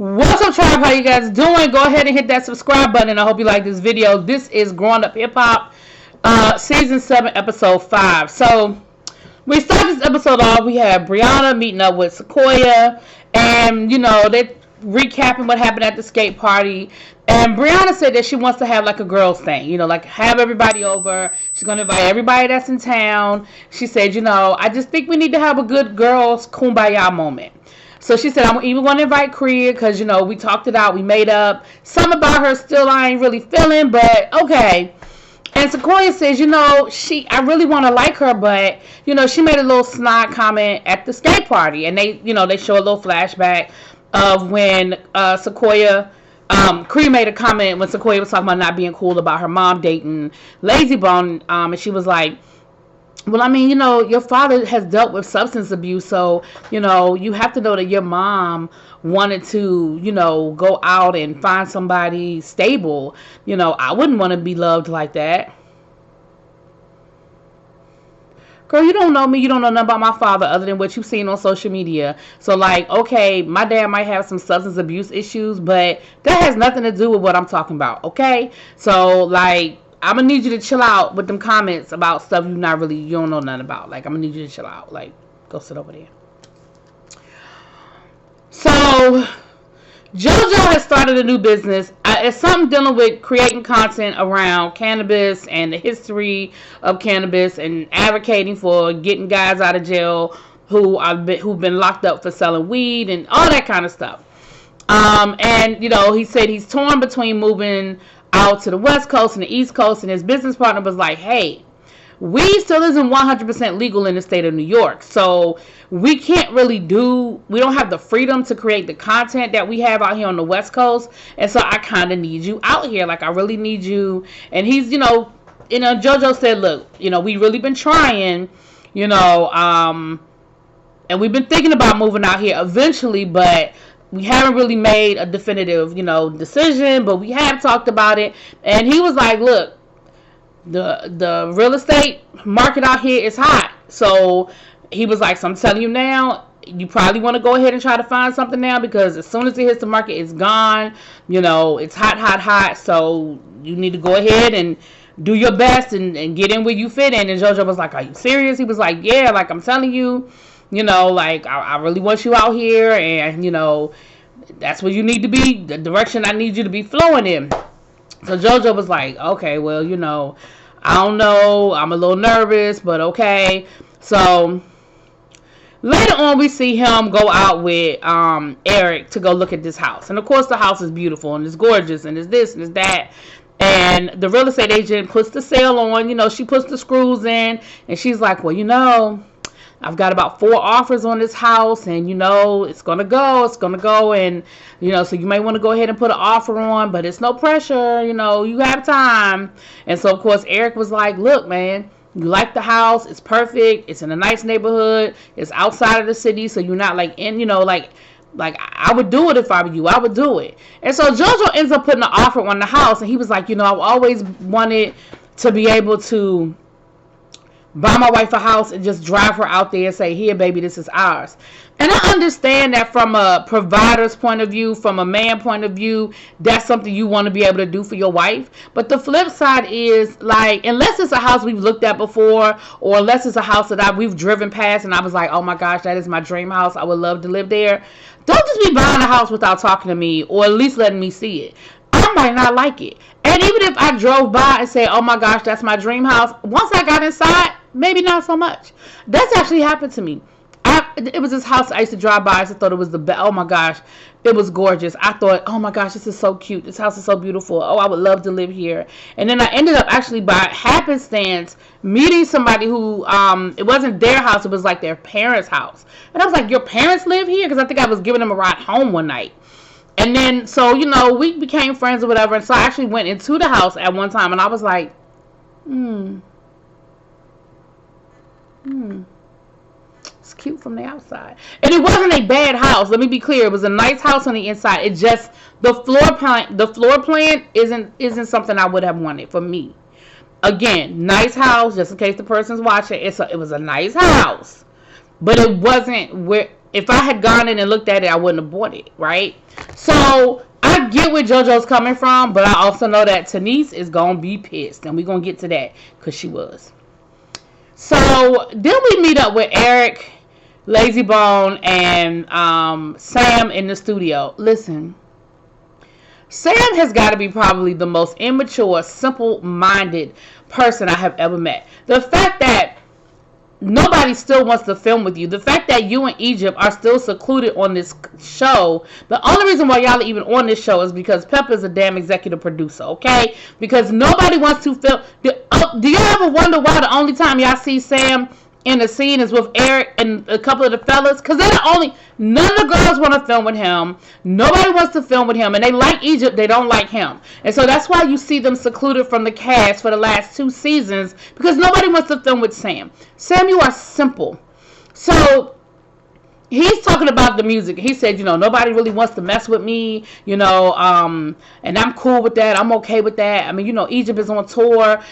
What's up, tribe? How you guys doing? Go ahead and hit that subscribe button. I hope you like this video. This is Growing Up Hip Hop, Season 7, Episode 5. So, we start this episode off. We have Brianna meeting up with Sequoia. And, they're recapping what happened at the skate party. And Brianna said that she wants to have like a girls thing. Like have everybody over. She's going to invite everybody that's in town. She said, I just think we need to have a good girls kumbaya moment. So she said, I'm even going to invite Kriya because, we talked it out. We made up. Some about her still I ain't really feeling, but okay. And Sequoia says, I really want to like her, but, she made a little snide comment at the skate party. And they show a little flashback of when Kriya made a comment when Sequoia was talking about not being cool about her mom dating Lazy Bone. And she was like, well, your father has dealt with substance abuse, so, you have to know that your mom wanted to, go out and find somebody stable. I wouldn't want to be loved like that. Girl, you don't know me. You don't know nothing about my father other than what you've seen on social media. So, okay, my dad might have some substance abuse issues, but that has nothing to do with what I'm talking about, okay? So, I'm going to need you to chill out with them comments about stuff you don't know nothing about. I'm going to need you to chill out. Go sit over there. So, JoJo has started a new business. It's something dealing with creating content around cannabis and the history of cannabis and advocating for getting guys out of jail who've been locked up for selling weed and all that kind of stuff. And, he said he's torn between moving out to the West Coast and the East Coast, and his business partner was like, hey, weed still isn't 100% legal in the state of New York, so we don't have the freedom to create the content that we have out here on the West Coast, and so I kind of need you out here, I really need you. And he's, JoJo said, look, we really been trying, and we've been thinking about moving out here eventually, but we haven't really made a definitive, decision, but we have talked about it. And he was like, look, the real estate market out here is hot. So he was like, so I'm telling you now, you probably want to go ahead and try to find something now, because as soon as it hits the market, it's gone. It's hot, hot, hot. So you need to go ahead and do your best and get in where you fit in. And JoJo was like, are you serious? He was like, yeah, I'm telling you. I really want you out here, and, that's where you need to be, the direction I need you to be flowing in. So JoJo was like, okay, well, I don't know, I'm a little nervous, but okay. So later on, we see him go out with Eric to go look at this house. And, of course, the house is beautiful, and it's gorgeous, and it's this, and it's that. And the real estate agent puts the sale on, she puts the screws in, and she's like, well, I've got about 4 offers on this house, and, it's going to go, and, so you may want to go ahead and put an offer on, but it's no pressure, you have time. And so, of course, Eric was like, look, man, you like the house, it's perfect, it's in a nice neighborhood, it's outside of the city, so you're not, I would do it if I were you, I would do it. And so JoJo ends up putting an offer on the house, and he was like, I've always wanted to be able to buy my wife a house and just drive her out there and say, here, baby, this is ours. And I understand that from a provider's point of view, from a man point of view, that's something you want to be able to do for your wife. But the flip side is, unless it's a house we've looked at before, or unless it's a house that we've driven past and I was like, oh my gosh, that is my dream house, I would love to live there. Don't just be buying a house without talking to me, or at least letting me see it. I might not like it. And even if I drove by and said, oh my gosh, that's my dream house, once I got inside, maybe not so much. That's actually happened to me. It was this house I used to drive by. I just thought it was the best. Oh my gosh, it was gorgeous. I thought, oh my gosh, this is so cute. This house is so beautiful. Oh, I would love to live here. And then I ended up actually by happenstance meeting somebody who, it wasn't their house. It was like their parents' house. And I was like, your parents live here? Because I think I was giving them a ride home one night. And then, so, we became friends or whatever. And so I actually went into the house at one time. And I was like, it's cute from the outside. And it wasn't a bad house. Let me be clear. It was a nice house on the inside. It just, the floor plan isn't something I would have wanted for me. Again, nice house, just in case the person's watching. It was a nice house. But it wasn't where if I had gone in and looked at it, I wouldn't have bought it, right? So I get where JoJo's coming from, but I also know that Tanise is gonna be pissed, and we're gonna get to that because she was. So then we meet up with Eric, Lazy Bone, and Sam in the studio. Listen, Sam has got to be probably the most immature, simple-minded person I have ever met. The fact that nobody still wants to film with you, the fact that you and Egypt are still secluded on this show, the only reason why y'all are even on this show is because Pepper's a damn executive producer, okay? Because nobody wants to film. Do you ever wonder why the only time y'all see Sam in the scene is with Eric and a couple of the fellas? Because they're the only, none of the girls want to film with him. Nobody wants to film with him. And they like Egypt, they don't like him. And so that's why you see them secluded from the cast for the last 2 seasons, because nobody wants to film with Sam. Sam, you are simple. So he's talking about the music. He said, nobody really wants to mess with me, and I'm cool with that. I'm okay with that. I mean, Egypt is on tour,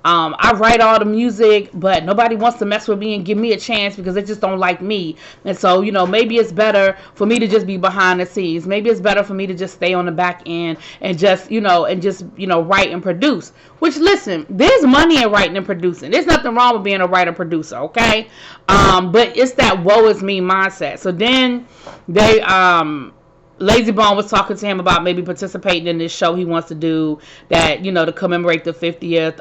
I write all the music, but nobody wants to mess with me and give me a chance because they just don't like me. And so, maybe it's better for me to just be behind the scenes. Maybe it's better for me to just stay on the back end and just, write and produce. Which, listen, there's money in writing and producing. There's nothing wrong with being a writer-producer, okay? But it's that woe is me mindset. So then they Lazy Bone was talking to him about maybe participating in this show he wants to do that, to commemorate the 50th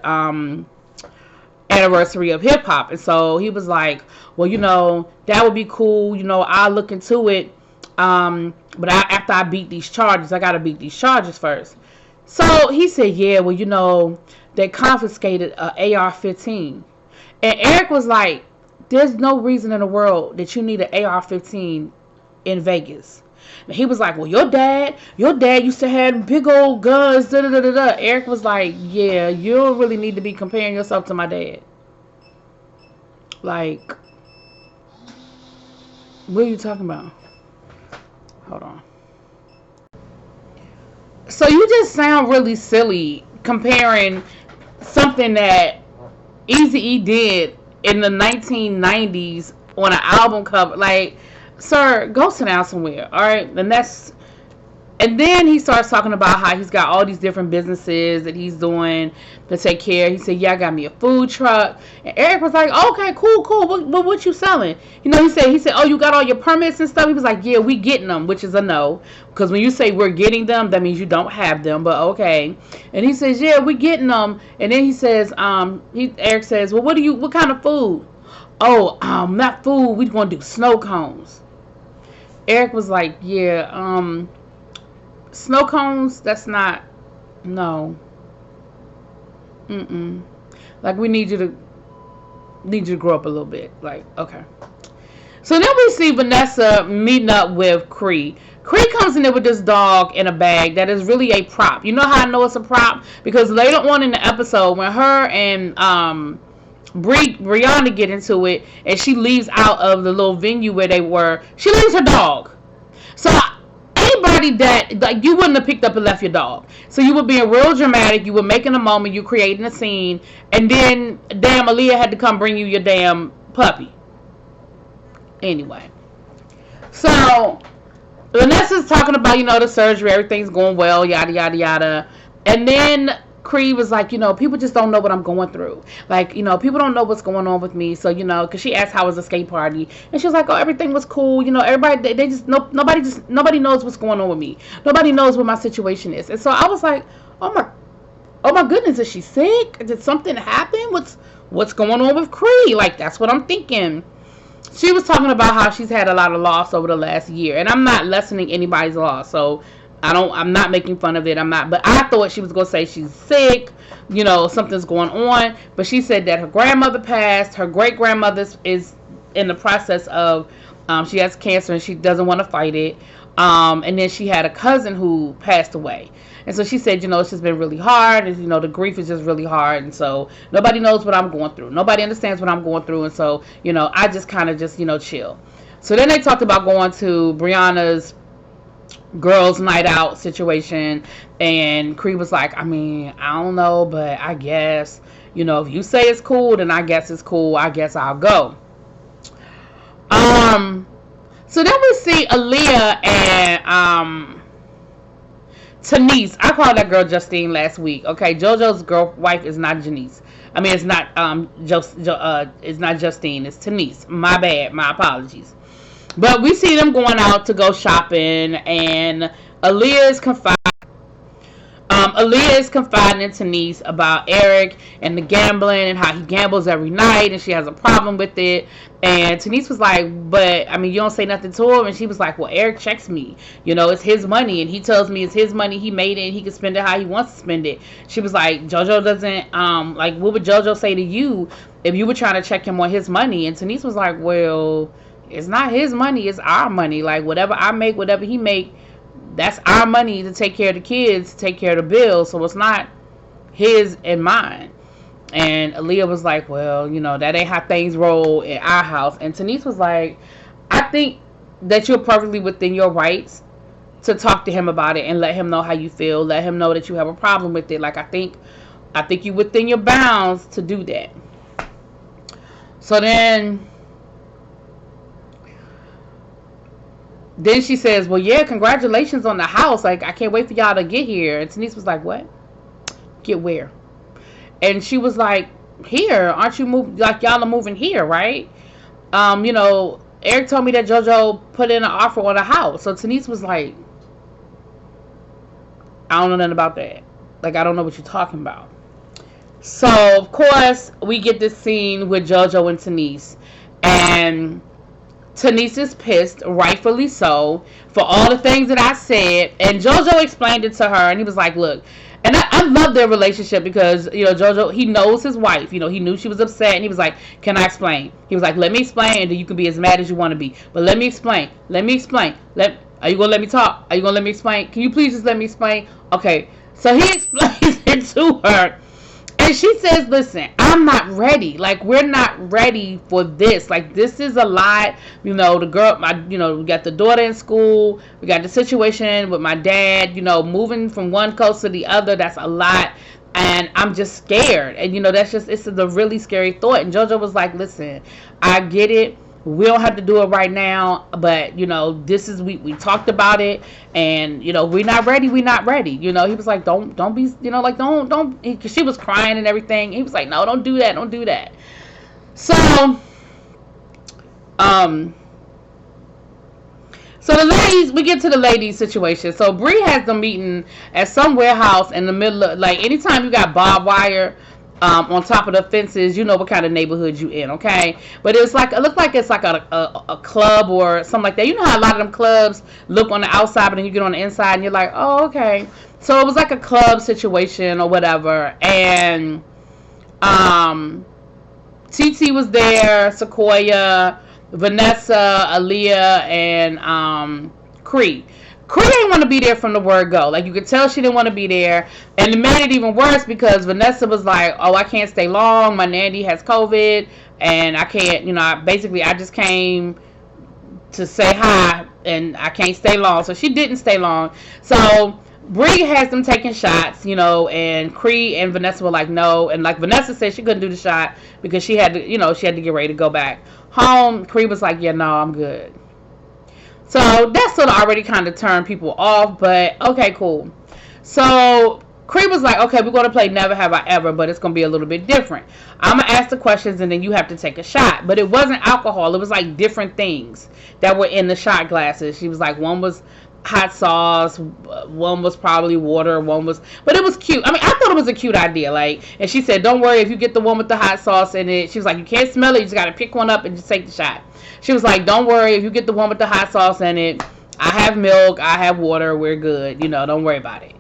anniversary of hip hop. And so he was like, well, that would be cool, I'll look into it, but after I beat these charges, I gotta beat these charges first. So he said, yeah, well, they confiscated a AR-15. And Eric was like, there's no reason in the world that you need an AR-15 in Vegas. And he was like, well, your dad used to have big old guns, da da da da da. Eric was like, yeah, you don't really need to be comparing yourself to my dad. Like, what are you talking about? Hold on. So you just sound really silly comparing something that Eazy-E did in the 1990s on an album cover. Like, sir, go sit down somewhere, all right? And then he starts talking about how he's got all these different businesses that he's doing to take care. He said, yeah, I got me a food truck. And Eric was like, okay, cool. What you selling? He said, oh, you got all your permits and stuff? He was like, yeah, we getting them, which is a no. Because when you say we're getting them, that means you don't have them, but okay. And he says, yeah, we getting them. And then he says, Eric says, well, what kind of food? Oh, not food. We're going to do snow cones. Eric was like, yeah, snow cones, that's not, no. Like, we need you to grow up a little bit. Like, okay. So then we see Vanessa meeting up with Cree. Cree comes in there with this dog in a bag that is really a prop. You know how I know it's a prop? Because later on in the episode, when her and Brianna get into it, and she leaves out of the little venue where they were, she leaves her dog. So anybody that, like, you wouldn't have picked up and left your dog. So you were being real dramatic, you were making a moment, you creating a scene, and then damn Aaliyah had to come bring you your damn puppy. Anyway, so Vanessa's talking about, the surgery, everything's going well, yada yada yada, and then Cree was like, people just don't know what I'm going through. Like, people don't know what's going on with me. So, because she asked how was the skate party, and she was like, oh, everything was cool. Everybody, they just, nobody knows what's going on with me. Nobody knows what my situation is. And so I was like, oh my goodness, is she sick? Did something happen? What's going on with Cree? Like, that's what I'm thinking. She was talking about how she's had a lot of loss over the last year, and I'm not lessening anybody's loss. So I'm not making fun of it. But I thought she was going to say she's sick, something's going on. But she said that her grandmother passed. Her great-grandmother is in the process of, she has cancer and she doesn't want to fight it. And then she had a cousin who passed away. And so she said, it's just been really hard. And, the grief is just really hard. And so nobody knows what I'm going through. Nobody understands what I'm going through. And so, I just kind of just, chill. So then they talked about going to Brianna's girls' night out situation, and Cree was like, I don't know, but I guess, if you say it's cool, then I guess it's cool. I guess I'll go. So then we see Aaliyah and Tanise. I called that girl Justine last week. Okay, JoJo's wife is not Janice. I mean, it's not it's not Justine. It's Tanise. My bad. My apologies. But we see them going out to go shopping, and Aaliyah is confiding in Tanise about Eric and the gambling and how he gambles every night, and she has a problem with it. And Tanise was like, but, I mean, you don't say nothing to him. And she was like, well, Eric checks me. You know, it's his money, and he tells me it's his money. He made it, and he can spend it how he wants to spend it. She was like, JoJo doesn't, like, what would JoJo say to you if you were trying to check him on his money? And Tanise was like, well, it's not his money, it's our money. Like, whatever I make, whatever he make, that's our money to take care of the kids, to take care of the bills. So it's not his and mine. And Aaliyah was like, well, you know, that ain't how things roll in our house. And Tanise was like, I think that you're perfectly within your rights to talk to him about it and let him know how you feel. Let him know that you have a problem with it. Like, I think you're within your bounds to do that. So then she says, well, yeah, congratulations on the house. Like, I can't wait for y'all to get here. And Tanise was like, what? Get where? And she was like, here. Aren't you moving? Like, y'all are moving here, right? You know, Eric told me that JoJo put in an offer on a house. So Tanise was like, I don't know nothing about that. Like, I don't know what you're talking about. So, of course, we get this scene with JoJo and Tanise. And Tanise is pissed, rightfully so, for all the things that I said. And JoJo explained it to her, and he was like, look, and I love their relationship because, you know, JoJo, he knows his wife. You know, he knew she was upset, and he was like, can I explain? He was like, let me explain, and then you can be as mad as you want to be. But let me explain. Are you going to let me talk? Are you going to let me explain? Can you please just let me explain? Okay. So he explains it to her. And she says, listen, I'm not ready. Like, we're not ready for this. Like, this is a lot. You know, the girl, we got the daughter in school. We got the situation with my dad, you know, moving from one coast to the other. That's a lot. And I'm just scared. And, you know, it's a really scary thought. And JoJo was like, listen, I get it. We don't have to do it right now, but, you know, we talked about it, and, you know, we're not ready. You know, he was like, don't be, you know, like, don't, because she was crying and everything. He was like, no, don't do that. So, so the ladies, we get to the ladies situation. So Bree has them meeting at some warehouse in the middle of, like, anytime you got barbed wire, on top of the fences, you know what kind of neighborhood you in, okay? But it looked like it's like a club or something like that. You know how a lot of them clubs look on the outside, but then you get on the inside and you're like, oh, okay. So it was like a club situation or whatever. And TT was there, Sequoia, Vanessa, Aaliyah, and Cree. Cree didn't want to be there from the word go. Like, you could tell she didn't want to be there. And it made it even worse because Vanessa was like, oh, I can't stay long. My nanny has COVID. And I can't, you know, I just came to say hi. And I can't stay long. So she didn't stay long. So Bree has them taking shots, you know, and Cree and Vanessa were like, no. And like Vanessa said, she couldn't do the shot because she had to, you know, she had to get ready to go back home. Cree was like, yeah, no, I'm good. So that sort of already kind of turned people off, but okay, cool. So Cree was like, okay, we're going to play Never Have I Ever, but it's going to be a little bit different. I'm going to ask the questions and then you have to take a shot. But it wasn't alcohol. It was like different things that were in the shot glasses. She was like, one was hot sauce, one was probably water, but it was cute. I mean, I thought it was a cute idea. Like, and she said, don't worry if you get the one with the hot sauce in it. She was like, you can't smell it. You just got to pick one up and just take the shot. She was like, don't worry if you get the one with the hot sauce in it. I have milk. I have water. We're good. You know, don't worry about it.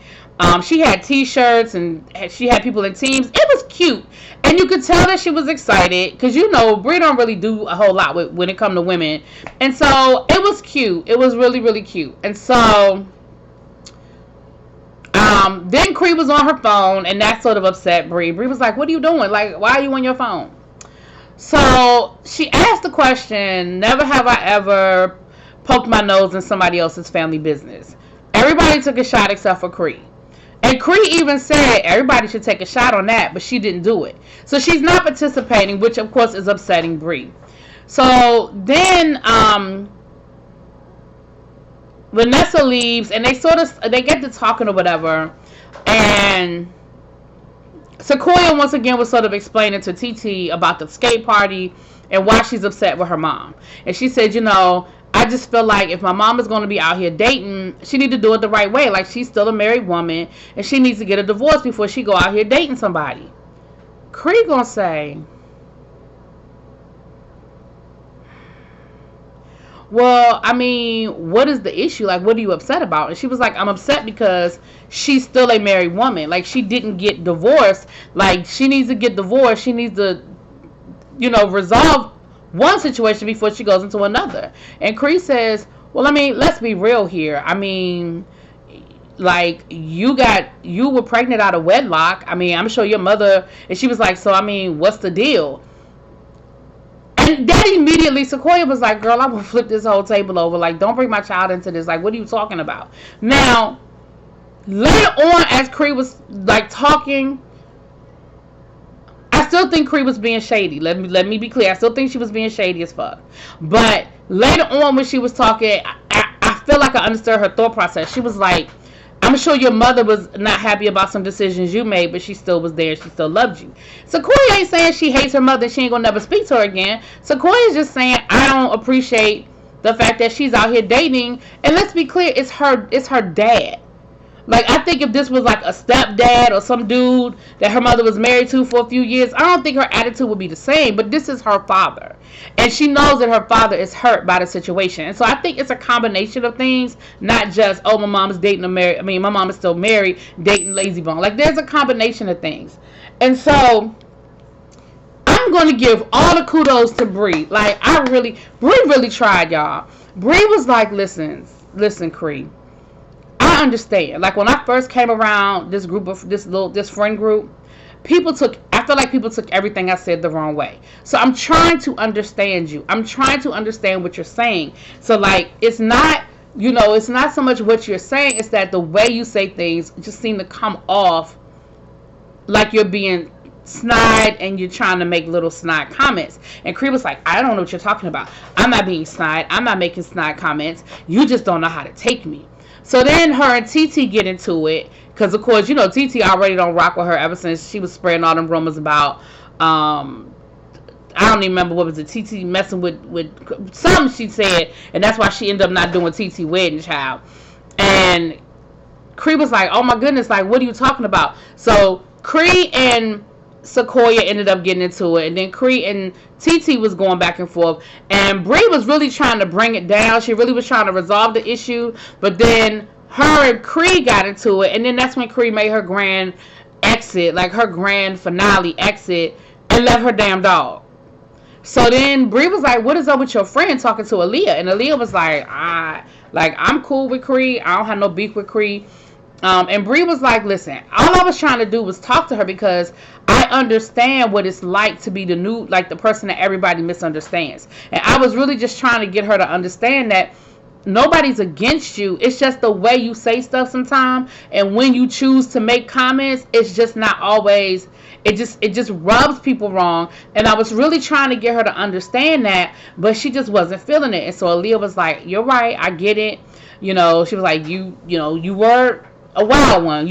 She had t-shirts and she had people in teams. It was cute. And you could tell that she was excited because, you know, Brie don't really do a whole lot when it comes to women. And so it was cute. It was really, really cute. And so then Cree was on her phone and that sort of upset Brie. Brie was like, what are you doing? Like, why are you on your phone? So she asked the question, never have I ever poked my nose in somebody else's family business. Everybody took a shot except for Cree. And Cree even said everybody should take a shot on that, but she didn't do it. So she's not participating, which of course is upsetting Brie. So then Vanessa leaves, and they get to talking or whatever, and Sequoia once again was sort of explaining to TT about the skate party and why she's upset with her mom. And she said, I just feel like if my mom is going to be out here dating, she need to do it the right way. Like, she's still a married woman, and she needs to get a divorce before she go out here dating somebody. Cree gonna say, well, I mean, what is the issue? Like, what are you upset about? And she was like, I'm upset because she's still a married woman. Like, she didn't get divorced. Like, she needs to get divorced. She needs to, resolve one situation before she goes into another. And Cree says, well, I mean, let's be real here. I mean, like, you were pregnant out of wedlock. I mean, I'm sure your mother, and she was like, so, I mean, what's the deal? And then immediately Sequoia was like, girl, I'm going to flip this whole table over. Like, don't bring my child into this. Like, what are you talking about? Now, later on, as Cree was, like, talking, I still think Cree was being shady. Let me be clear. I still think she was being shady as fuck. But later on when she was talking, I feel like I understood her thought process. She was like, I'm sure your mother was not happy about some decisions you made, but she still was there. She still loved you. Sequoia ain't saying she hates her mother and she ain't gonna never speak to her again. Sequoia's just saying, I don't appreciate the fact that she's out here dating. And let's be clear, it's her dad. Like, I think if this was like a stepdad or some dude that her mother was married to for a few years, I don't think her attitude would be the same. But this is her father. And she knows that her father is hurt by the situation. And so I think it's a combination of things, not just, oh, my mom is my mom is still married, dating lazy bone. Like, there's a combination of things. And so I'm going to give all the kudos to Bree. Like, Bree really tried, y'all. Bree was like, listen, Cree. I understand. Like, when I first came around this friend group, I feel like people took everything I said the wrong way. So I'm trying to understand you. I'm trying to understand what you're saying. So, like, it's not so much what you're saying, it's that the way you say things just seem to come off like you're being snide and you're trying to make little snide comments. And Cree was like, I don't know what you're talking about. I'm not being snide. I'm not making snide comments. You just don't know how to take me. So then her and TT get into it. Because, of course, TT already don't rock with her ever since she was spreading all them rumors about, I don't even remember what was it, TT messing with something she said. And that's why she ended up not doing TT wedding, child. And Cree was like, oh my goodness, like, what are you talking about? So Cree and Sequoia ended up getting into it, and then Cree and TT was going back and forth, and Bree was really trying to bring it down. She really was trying to resolve the issue, but then her and Cree got into it, and then that's when Cree made her grand exit, like her grand finale exit, and left her damn dog. So then Bree was like, what is up with your friend talking to Aaliyah? And Aaliyah was like, I'm cool with Cree. I don't have no beef with Cree. And Bree was like, listen, all I was trying to do was talk to her because I understand what it's like to be the person that everybody misunderstands. And I was really just trying to get her to understand that nobody's against you. It's just the way you say stuff sometimes. And when you choose to make comments, it's just not always, it just rubs people wrong. And I was really trying to get her to understand that, but she just wasn't feeling it. And so Aaliyah was like, you're right, I get it. She was like, you were a wild one,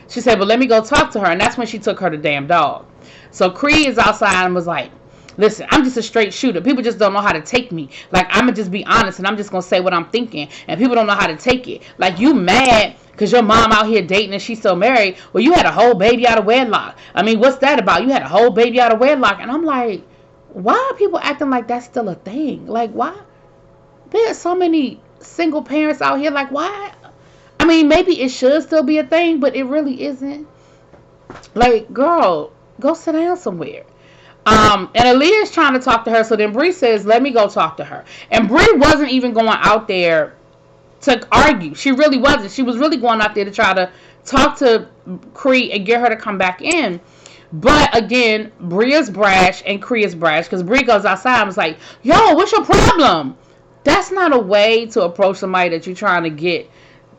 She said, but let me go talk to her. And that's when she took her the damn dog. So Cree is outside and was like, listen, I'm just a straight shooter. People just don't know how to take me. Like, I'm going to just be honest and I'm just going to say what I'm thinking. And people don't know how to take it. Like, you mad because your mom out here dating and she's still married. Well, you had a whole baby out of wedlock. I mean, what's that about? You had a whole baby out of wedlock. And I'm like, why are people acting like that's still a thing? Like, why? There's so many single parents out here. Like, why? I mean, maybe it should still be a thing, but it really isn't. Like, girl, go sit down somewhere. And Aaliyah's trying to talk to her, so then Bree says, let me go talk to her. And Bree wasn't even going out there to argue. She really wasn't. She was really going out there to try to talk to Cree and get her to come back in. But again, Bree is brash and Cree is brash, because Bree goes outside and was like, yo, what's your problem? That's not a way to approach somebody that you're trying to get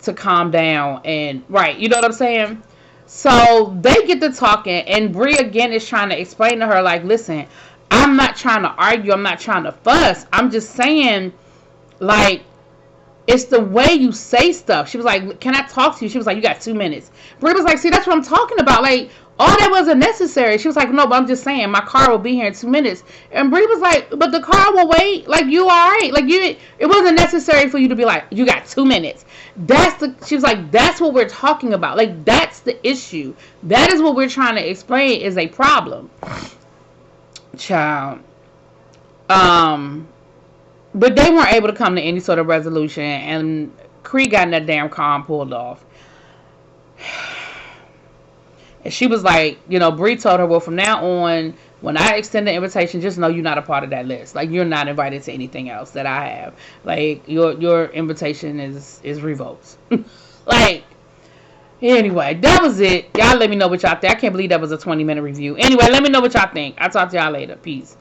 to calm down and right, you know what I'm saying? So they get to talking, and Bree again is trying to explain to her, like, listen, I'm not trying to argue, I'm not trying to fuss, I'm just saying, like, It's the way you say stuff. She was like, can I talk to you? She was like, you got 2 minutes. Brie was like, see, that's what I'm talking about. Like, all that wasn't necessary. She was like, no, but I'm just saying, my car will be here in 2 minutes. And Brie was like, but the car will wait. Like, you all right. Like, it wasn't necessary for you to be like, you got 2 minutes. She was like, that's what we're talking about. Like, that's the issue. That is what we're trying to explain is a problem. Child. But they weren't able to come to any sort of resolution, and Creed got in that damn car and pulled off. And she was like, Bree told her, well, from now on, when I extend the invitation, just know you're not a part of that list. Like, you're not invited to anything else that I have. Like, your invitation is revoked. Like, anyway, that was it. Y'all let me know what y'all think. I can't believe that was a 20-minute review. Anyway, let me know what y'all think. I'll talk to y'all later. Peace.